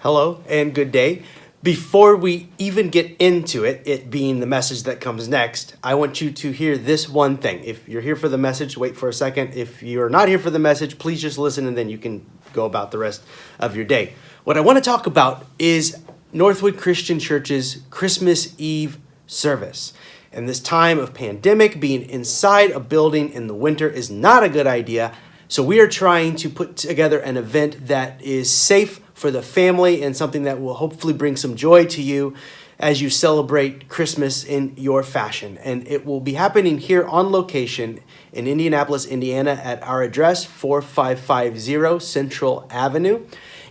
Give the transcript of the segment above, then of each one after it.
Hello and good day. Before we even get into it being the message that comes next, I want you to hear this one thing. If you're here for the message, wait for a second. If you're not here for the message, please just listen and then you can go about the rest of your day. What I want to talk about is Northwood Christian Church's Christmas Eve service. And this time of pandemic, being inside a building in the winter is not a good idea. So we are trying to put together an event that is safe for the family and something that will hopefully bring some joy to you as you celebrate Christmas in your fashion. And it will be happening here on location in Indianapolis, Indiana at our address, 4550 Central Avenue.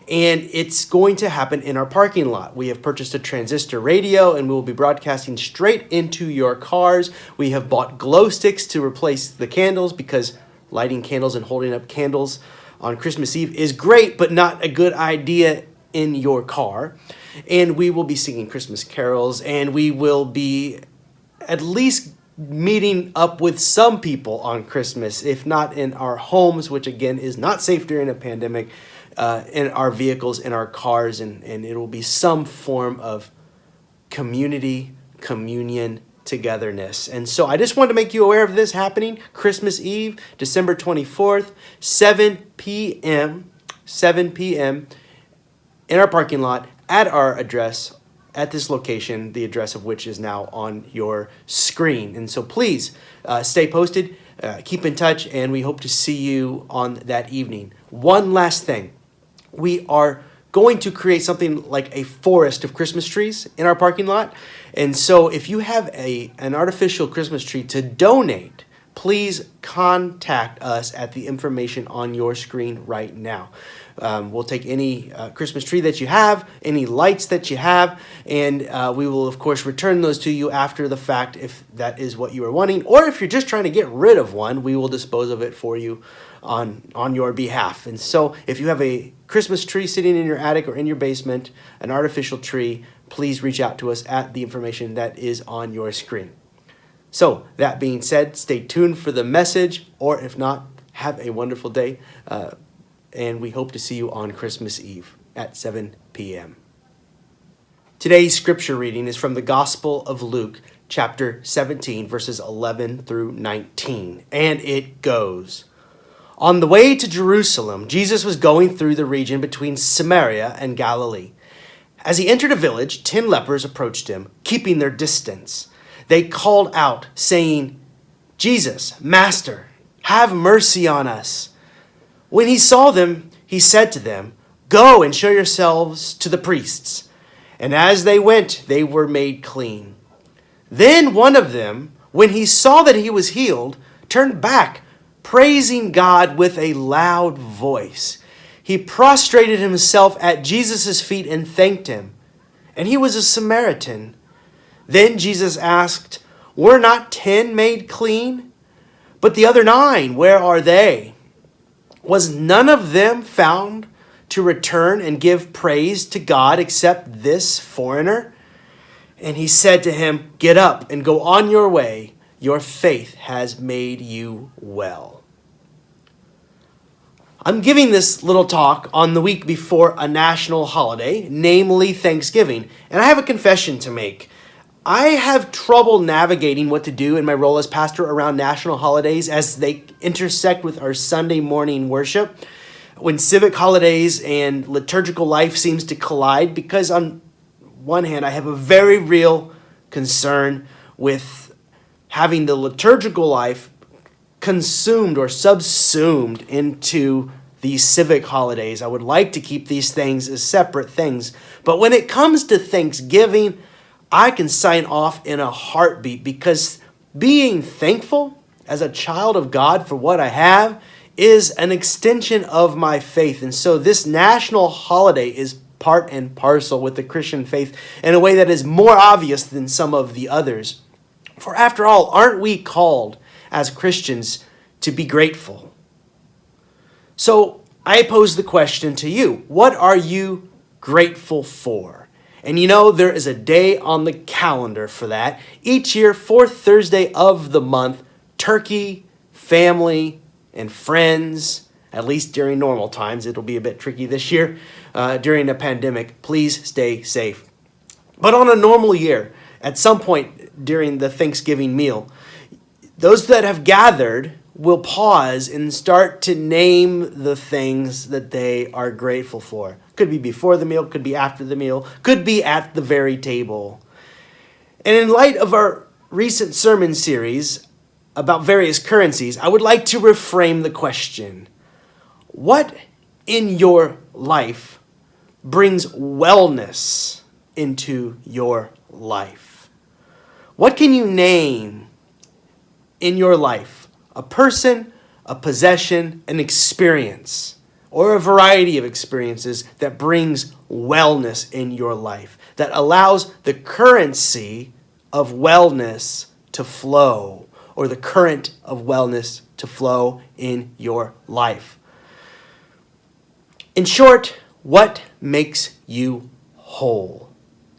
And it's going to happen in our parking lot. We have purchased a transistor radio and we will be broadcasting straight into your cars. We have bought glow sticks to replace the candles because lighting candles and holding up candles on Christmas Eve is great, but not a good idea in your car. And we will be singing Christmas carols, and we will be at least meeting up with some people on Christmas, if not in our homes, which again is not safe during a pandemic, in our vehicles, in our cars, and it will be some form of community, communion, togetherness. And so I just wanted to make you aware of this happening Christmas Eve, December 24th, 7 p.m. in our parking lot at our address at this location, the address of which is now on your screen. And so please stay posted, keep in touch, and we hope to see you on that evening. One last thing. We are going to create something like a forest of Christmas trees in our parking lot. And so if you have an artificial Christmas tree to donate, please contact us at the information on your screen right now. We'll take any Christmas tree that you have, any lights that you have, and we will, of course, return those to you after the fact if that is what you are wanting. Or if you're just trying to get rid of one, we will dispose of it for you on your behalf. And so if you have a Christmas tree sitting in your attic or in your basement, an artificial tree, please reach out to us at the information that is on your screen. So that being said, stay tuned for the message, or if not, have a wonderful day. And we hope to see you on Christmas Eve at 7 p.m. Today's scripture reading is from the Gospel of Luke, chapter 17, verses 11 through 19. And it goes, On the way to Jerusalem, Jesus was going through the region between Samaria and Galilee. As he entered a village, 10 lepers approached him, keeping their distance. They called out, saying, Jesus, Master, have mercy on us. When he saw them, he said to them, Go and show yourselves to the priests. And as they went, they were made clean. Then one of them, when he saw that he was healed, turned back, praising God with a loud voice. He prostrated himself at Jesus' feet and thanked him. And he was a Samaritan. Then Jesus asked, Were not 10 made clean? But the other 9, where are they? Was none of them found to return and give praise to God except this foreigner? And he said to him, Get up and go on your way. Your faith has made you well. I'm giving this little talk on the week before a national holiday, namely Thanksgiving. And I have a confession to make. I have trouble navigating what to do in my role as pastor around national holidays as they intersect with our Sunday morning worship, when civic holidays and liturgical life seems to collide, because on one hand, I have a very real concern with having the liturgical life consumed or subsumed into these civic holidays. I would like to keep these things as separate things. But when it comes to Thanksgiving, I can sign off in a heartbeat, because being thankful as a child of God for what I have is an extension of my faith. And so this national holiday is part and parcel with the Christian faith in a way that is more obvious than some of the others. For after all, aren't we called as Christians to be grateful? So I pose the question to you. What are you grateful for? And you know, there is a day on the calendar for that. Each year, fourth Thursday of the month, turkey, family, and friends at least during normal times. It'll be a bit tricky this year during a pandemic. Please stay safe. But on a normal year, at some point during the Thanksgiving meal, those that have gathered will pause and start to name the things that they are grateful for. Could be before the meal, could be after the meal, could be at the very table. And in light of our recent sermon series about various currencies, I would like to reframe the question. What in your life brings wellness into your life? What can you name in your life? A person, a possession, an experience, or a variety of experiences that brings wellness in your life, that allows the currency of wellness to flow, or the current of wellness to flow in your life. In short, what makes you whole?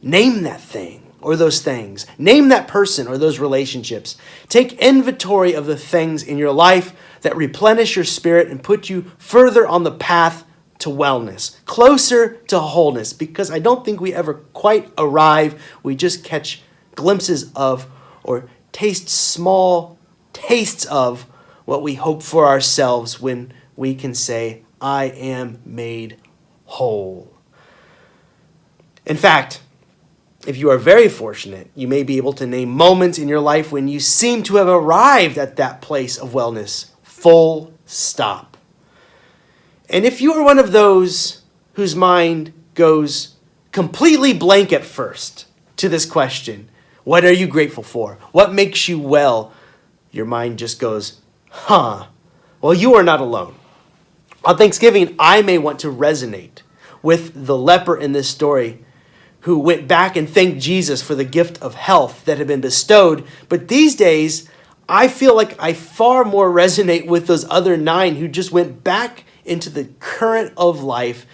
Name that thing or those things. Name that person or those relationships. Take inventory of the things in your life that replenish your spirit and put you further on the path to wellness, closer to wholeness, because I don't think we ever quite arrive. We just catch glimpses of or taste small tastes of what we hope for ourselves when we can say, I am made whole. In fact, if you are very fortunate, you may be able to name moments in your life when you seem to have arrived at that place of wellness, full stop. And if you are one of those whose mind goes completely blank at first to this question, what are you grateful for? What makes you well? Your mind just goes, well, you are not alone. On Thanksgiving, I may want to resonate with the leper in this story who went back and thanked Jesus for the gift of health that had been bestowed. But these days, I feel like I far more resonate with those other 9 who just went back into the current of life,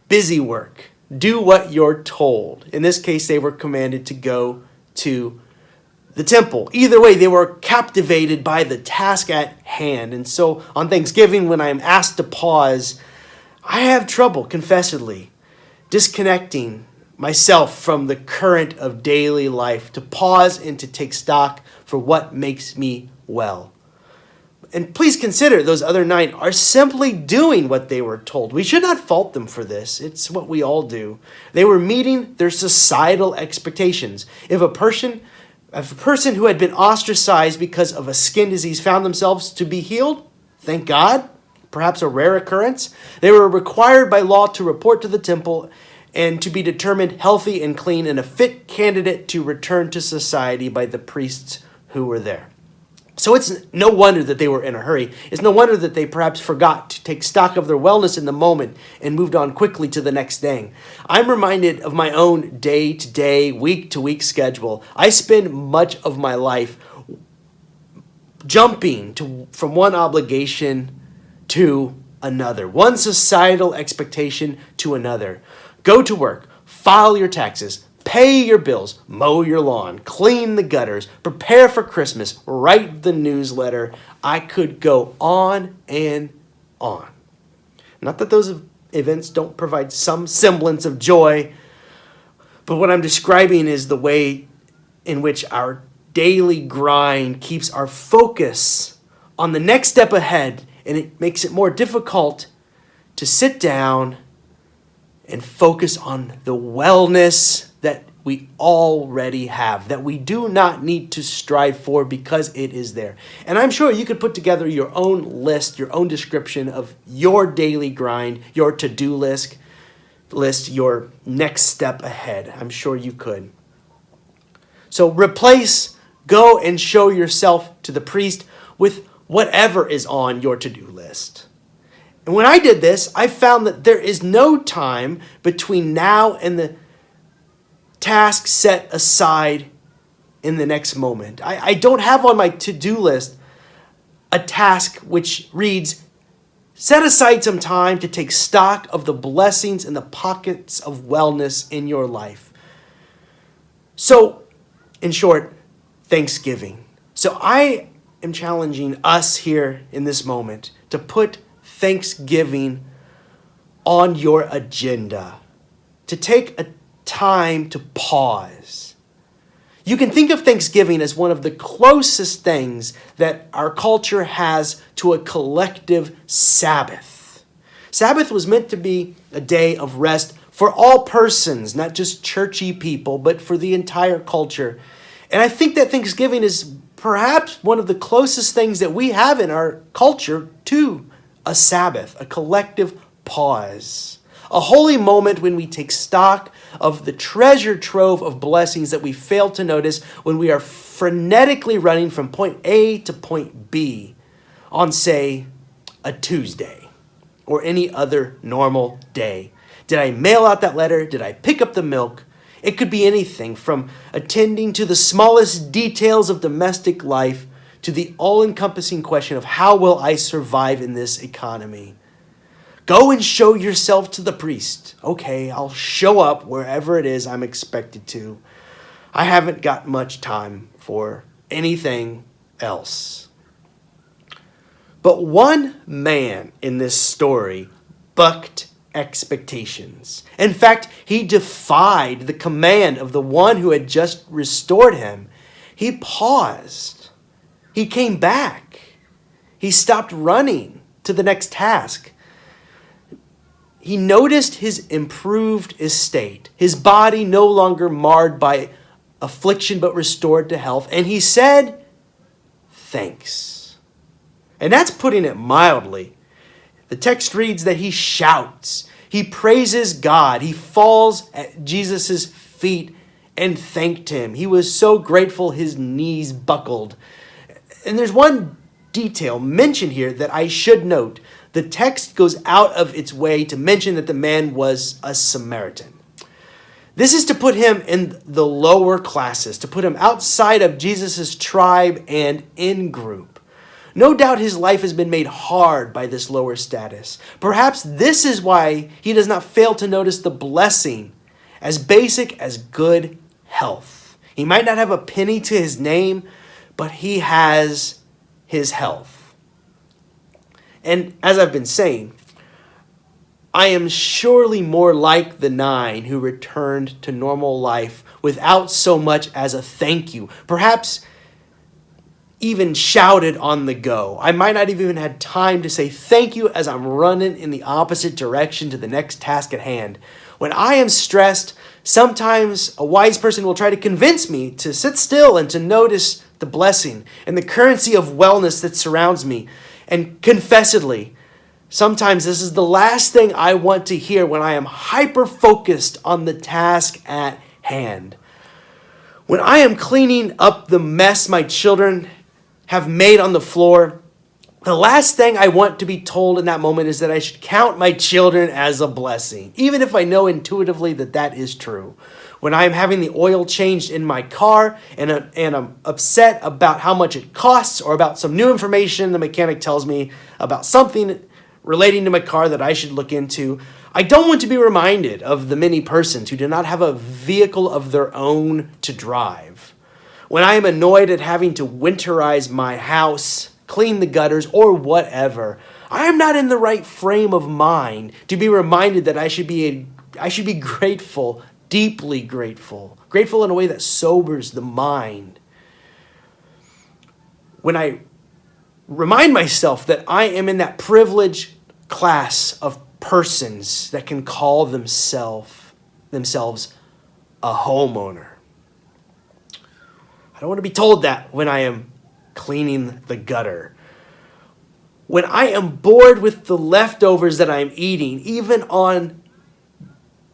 busy work. Do what you're told. In this case, they were commanded to go to the temple. Either way, they were captivated by the task at hand. And so on Thanksgiving, when I'm asked to pause, I have trouble, confessedly, disconnecting myself from the current of daily life, to pause and to take stock for what makes me well. And please consider those other 9 are simply doing what they were told. We should not fault them for this. It's what we all do. They were meeting their societal expectations. If a person who had been ostracized because of a skin disease found themselves to be healed, thank God, perhaps a rare occurrence, they were required by law to report to the temple and to be determined healthy and clean and a fit candidate to return to society by the priests who were there. So it's no wonder that they were in a hurry. It's no wonder that they perhaps forgot to take stock of their wellness in the moment and moved on quickly to the next thing. I'm reminded of my own day-to-day, week-to-week schedule. I spend much of my life jumping from one obligation to another, one societal expectation to another. Go to work, file your taxes, pay your bills, mow your lawn, clean the gutters, prepare for Christmas, write the newsletter. I could go on and on. Not that those events don't provide some semblance of joy, but what I'm describing is the way in which our daily grind keeps our focus on the next step ahead, and it makes it more difficult to sit down and focus on the wellness that we already have, that we do not need to strive for because it is there. And I'm sure you could put together your own list, your own description of your daily grind, your to-do list, your next step ahead. I'm sure you could. So replace, go and show yourself to the priest with whatever is on your to-do list. And when I did this, I found that there is no time between now and the task set aside in the next moment. I don't have on my to-do list a task which reads, set aside some time to take stock of the blessings and the pockets of wellness in your life. So, in short, Thanksgiving. So I am challenging us here in this moment to put Thanksgiving on your agenda, to take a time to pause. You can think of Thanksgiving as one of the closest things that our culture has to a collective Sabbath. Sabbath was meant to be a day of rest for all persons, not just churchy people, but for the entire culture. And I think that Thanksgiving is perhaps one of the closest things that we have in our culture to a Sabbath, a collective pause. A holy moment when we take stock of the treasure trove of blessings that we fail to notice when we are frenetically running from point A to point B on, say, a Tuesday or any other normal day. Did I mail out that letter? Did I pick up the milk? It could be anything from attending to the smallest details of domestic life to the all-encompassing question of how will I survive in this economy? Go and show yourself to the priest. Okay, I'll show up wherever it is I'm expected to. I haven't got much time for anything else. But one man in this story bucked expectations. In fact, he defied the command of the one who had just restored him. He paused. He came back. He stopped running to the next task. He noticed his improved estate, his body no longer marred by affliction but restored to health, and he said, "Thanks." And that's putting it mildly. The text reads that he shouts, he praises God, he falls at Jesus' feet and thanked him. He was so grateful his knees buckled. And there's one detail mentioned here that I should note. The text goes out of its way to mention that the man was a Samaritan. This is to put him in the lower classes, to put him outside of Jesus' tribe and in-group. No doubt his life has been made hard by this lower status. Perhaps this is why he does not fail to notice the blessing as basic as good health. He might not have a penny to his name, but he has his health. And as I've been saying, I am surely more like the 9 who returned to normal life without so much as a thank you. Perhaps even shouted on the go. I might not even had time to say thank you as I'm running in the opposite direction to the next task at hand. When I am stressed, sometimes a wise person will try to convince me to sit still and to notice the blessing and the currency of wellness that surrounds me. And confessedly, sometimes this is the last thing I want to hear when I am hyper-focused on the task at hand. When I am cleaning up the mess my children have made on the floor, the last thing I want to be told in that moment is that I should count my children as a blessing, even if I know intuitively that that is true. When I'm having the oil changed in my car and I'm upset about how much it costs or about some new information the mechanic tells me about something relating to my car that I should look into, I don't want to be reminded of the many persons who do not have a vehicle of their own to drive. When I am annoyed at having to winterize my house, clean the gutters, or whatever, I am not in the right frame of mind to be reminded that I should be grateful, deeply grateful in a way that sobers the mind. When I remind myself that I am in that privileged class of persons that can call themselves a homeowner. I don't want to be told that when I am cleaning the gutter. When I am bored with the leftovers that I am eating, even on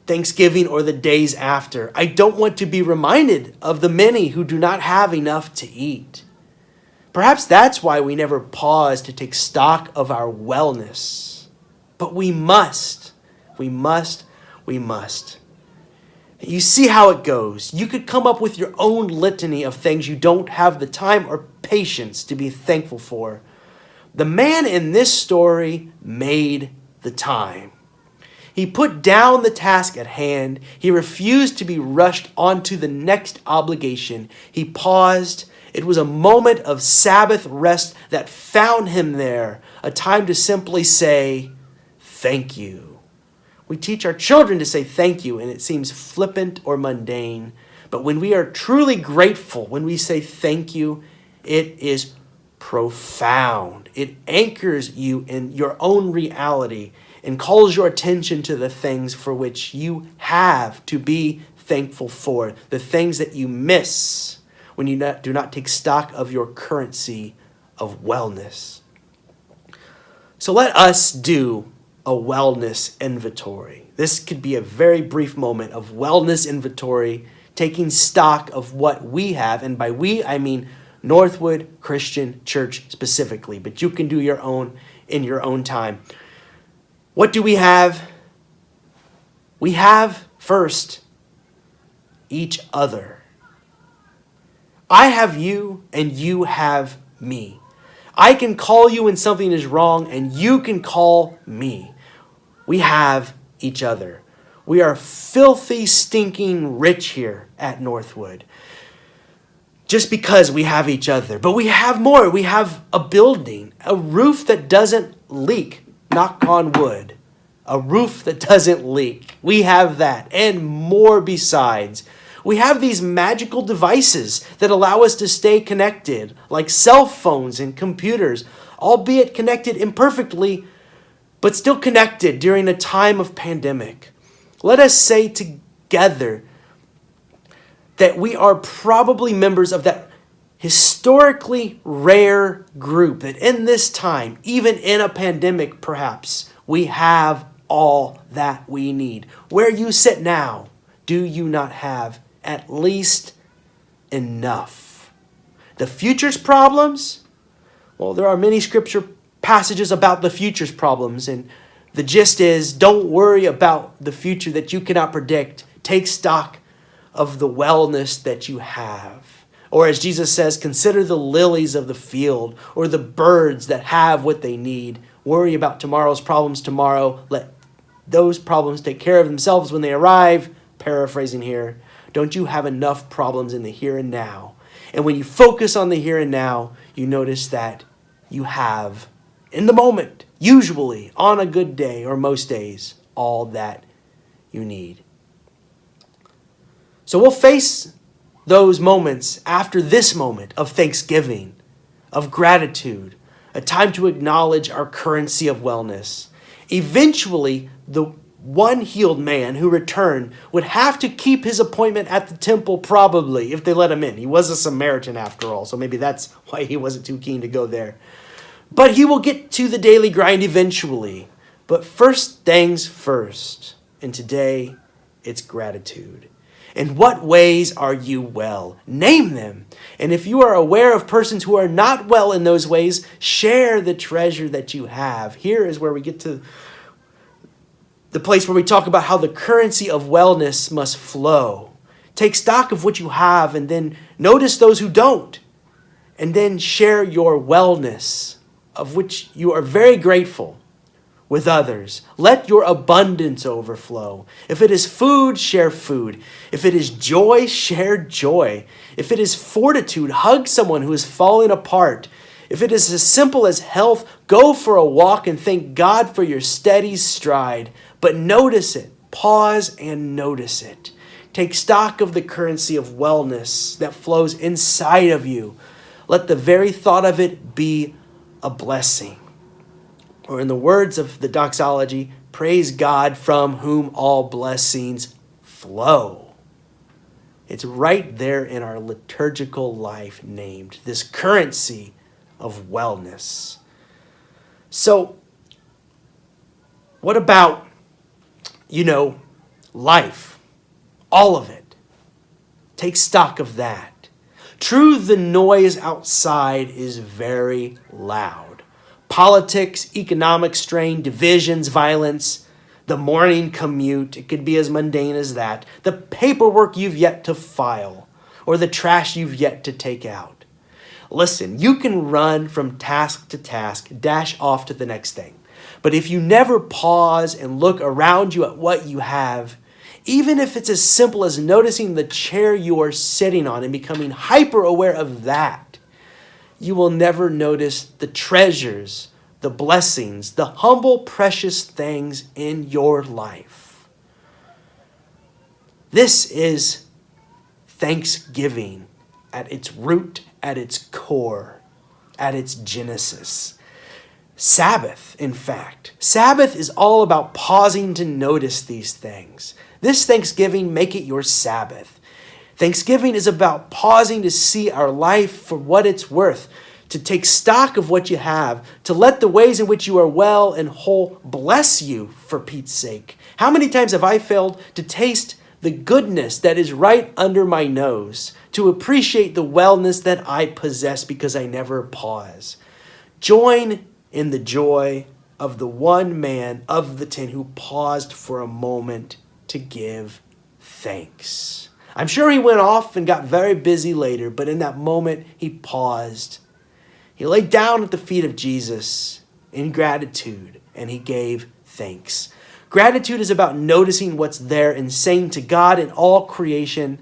Thanksgiving or the days after, I don't want to be reminded of the many who do not have enough to eat. Perhaps that's why we never pause to take stock of our wellness. But we must. You see how it goes. You could come up with your own litany of things you don't have the time or patience to be thankful for. The man in this story made the time. He put down the task at hand. He refused to be rushed onto the next obligation. He paused, It was a moment of Sabbath rest that found him there, a time to simply say, thank you. We teach our children to say thank you, and it seems flippant or mundane. But when we are truly grateful, when we say thank you, it is profound. It anchors you in your own reality and calls your attention to the things for which you have to be thankful for, the things that you miss when you do not take stock of your currency of wellness. So let us do a wellness inventory. This could be a very brief moment of wellness inventory, taking stock of what we have, and by we, I mean Northwood Christian Church specifically, but you can do your own in your own time. What do we have? We have, first, each other. I have you and you have me. I can call you when something is wrong and you can call me. We have each other. We are filthy, stinking rich here at Northwood just because we have each other. But we have more. We have a building, a roof that doesn't leak. Knock on wood. A roof that doesn't leak. We have that and more besides. We have these magical devices that allow us to stay connected, like cell phones and computers, albeit connected imperfectly, but still connected during a time of pandemic. Let us say together that we are probably members of that historically rare group that in this time, even in a pandemic perhaps, we have all that we need. Where you sit now, do you not have at least enough? The future's problems? Well, there are many scripture passages about the future's problems, and the gist is, don't worry about the future that you cannot predict. Take stock of the wellness that you have. Or as Jesus says, consider the lilies of the field or the birds that have what they need. Worry about tomorrow's problems tomorrow. Let those problems take care of themselves when they arrive. Paraphrasing here. Don't you have enough problems in the here and now? And when you focus on the here and now, you notice that you have, in the moment, usually on a good day or most days, all that you need. So we'll face those moments after this moment of thanksgiving, of gratitude, a time to acknowledge our currency of wellness. Eventually, the one healed man who returned would have to keep his appointment at the temple probably, if they let him in. He was a Samaritan after all, so maybe that's why he wasn't too keen to go there. But he will get to the daily grind eventually. But first things first. And today, it's gratitude. In what ways are you well? Name them. And if you are aware of persons who are not well in those ways, share the treasure that you have. Here is where we get to the place where we talk about how the currency of wellness must flow. Take stock of what you have and then notice those who don't. And then share your wellness, of which you are very grateful, with others. Let your abundance overflow. If it is food, share food. If it is joy, share joy. If it is fortitude, hug someone who is falling apart. If it is as simple as health, go for a walk and thank God for your steady stride. But notice it. Pause and notice it. Take stock of the currency of wellness that flows inside of you. Let the very thought of it be a blessing. Or in the words of the doxology, praise God from whom all blessings flow. It's right there in our liturgical life named, this currency of wellness. So, what about, life? All of it. Take stock of that. True, the noise outside is very loud. Politics, economic strain, divisions, violence, the morning commute, it could be as mundane as that. The paperwork you've yet to file, or the trash you've yet to take out. Listen, you can run from task to task, dash off to the next thing. But if you never pause and look around you at what you have, even if it's as simple as noticing the chair you are sitting on and becoming hyper aware of that, you will never notice the treasures, the blessings, the humble, precious things in your life. This is thanksgiving at its root, at its core, at its genesis. Sabbath, in fact. Sabbath is all about pausing to notice these things. This Thanksgiving, make it your Sabbath. Thanksgiving is about pausing to see our life for what it's worth, to take stock of what you have, to let the ways in which you are well and whole bless you for Pete's sake. How many times have I failed to taste the goodness that is right under my nose, to appreciate the wellness that I possess because I never pause? Join in the joy of the one man of the 10 who paused for a moment to give thanks. I'm sure he went off and got very busy later, but in that moment, he paused. He laid down at the feet of Jesus in gratitude, and he gave thanks. Gratitude is about noticing what's there and saying to God and all creation,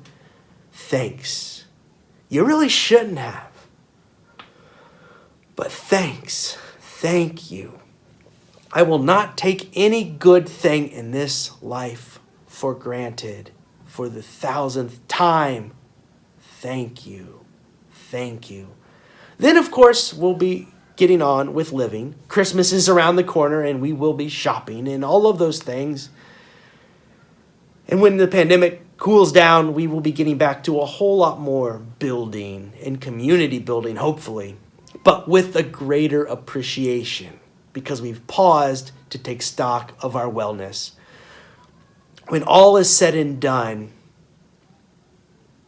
thanks. You really shouldn't have, but thanks. Thank you. I will not take any good thing in this life for granted. For the 1,000th time, thank you. Thank you. Then, of course, we'll be getting on with living. Christmas is around the corner, and we will be shopping and all of those things. And when the pandemic cools down, we will be getting back to a whole lot more building and community building, hopefully, but with a greater appreciation because we've paused to take stock of our wellness. When all is said and done,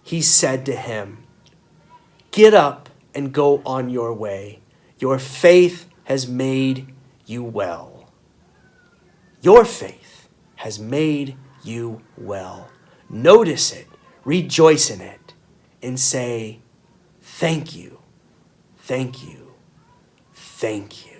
he said to him, get up and go on your way. Your faith has made you well. Your faith has made you well. Notice it, rejoice in it, and say, thank you, thank you, thank you.